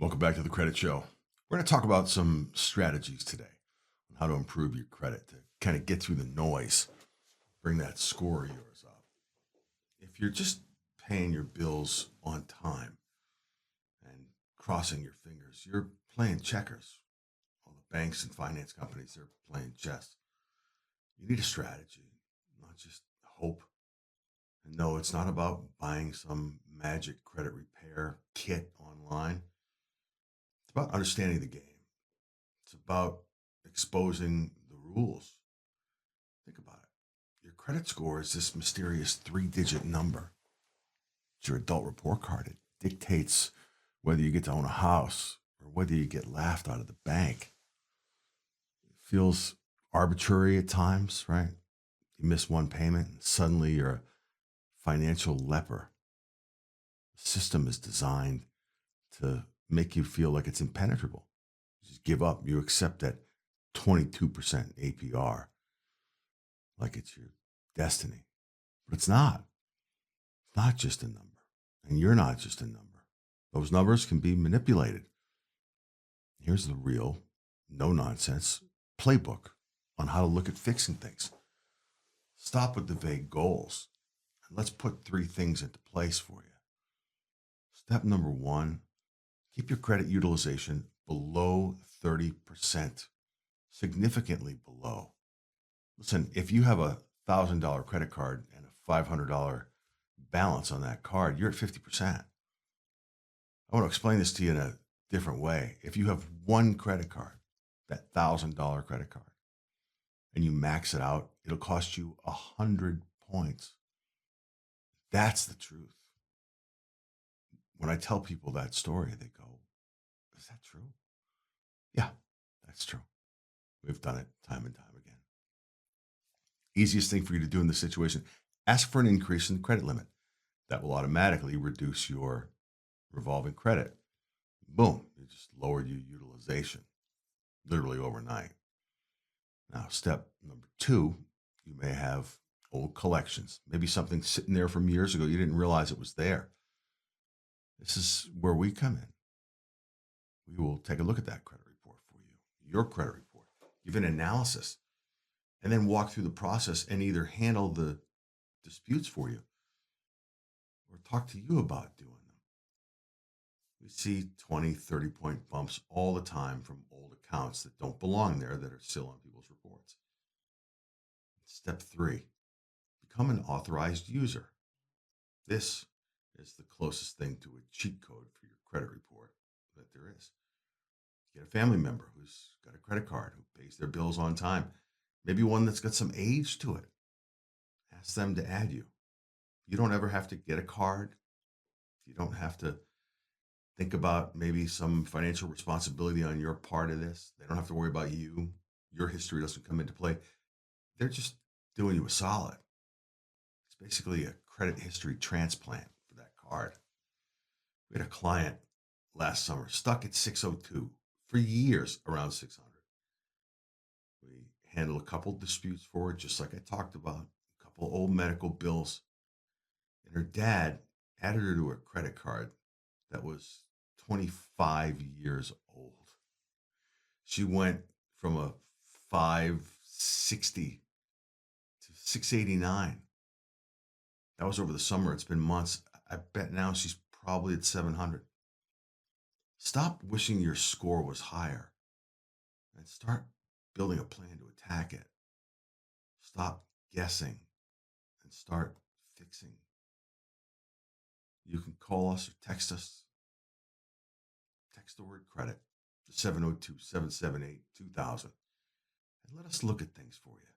Welcome back to the Credit Show. We're going to talk about some strategies today on how to improve your credit to kind of get through the noise, bring that score of yours up. If you're just paying your bills on time and crossing your fingers, you're playing checkers. All the banks and finance companies are playing chess. You need a strategy, not just hope. And no, it's not about buying some magic credit repair kit online. It's about understanding the game. It's about exposing the rules. Think about it. Your credit score is this mysterious three-digit number. It's your adult report card. It dictates whether you get to own a house or whether you get laughed out of the bank. It feels arbitrary at times, right? You miss one payment and suddenly you're a financial leper. The system is designed to make you feel like it's impenetrable. You just give up. You accept that 22% APR like it's your destiny. But it's not. It's not just a number. And you're not just a number. Those numbers can be manipulated. Here's the real, no nonsense playbook on how to look at fixing things. Stop with the vague goals and let's put three things into place for you. Step number one, keep your credit utilization below 30%, significantly below. Listen, if you have a $1,000 credit card and a $500 balance on that card, you're at 50%. I want to explain this to you in a different way. If you have one credit card, that $1,000 credit card, and you max it out, it'll cost you 100 points. That's the truth. When I tell people that story, they go, is that true? Yeah, that's true. We've done it time and time again. Easiest thing for you to do in this situation, ask for an increase in the credit limit. That will automatically reduce your revolving credit. Boom, you just lowered your utilization literally overnight. Now, step number two, you may have old collections, maybe something sitting there from years ago. You didn't realize it was there. This is where we come in. We will take a look at that credit report for you, your credit report, give an analysis, and then walk through the process and either handle the disputes for you or talk to you about doing them. We see 20, 30-point bumps all the time from old accounts that don't belong there that are still on people's reports. Step three, become an authorized user. This is the closest thing to a cheat code for your credit report that there is. Get a family member who's got a credit card, who pays their bills on time, maybe one that's got some age to it. Ask them to add you. You don't ever have to get a card. You don't have to think about maybe some financial responsibility on your part of this. They don't have to worry about you. Your history doesn't come into play. They're just doing you a solid. It's basically a credit history transplant for that card. We had a client last summer stuck at 602 for years, around 600. We handled a couple disputes for her, just like I talked about, a couple old medical bills. And her dad added her to a credit card that was 25 years old. She went from a 560 to 689. That was over the summer. It's been months. I bet now she's probably at 700. Stop wishing your score was higher and start building a plan to attack it. Stop guessing and start fixing. You can call us or text us. Text the word credit to 702-778-2000 and let us look at things for you.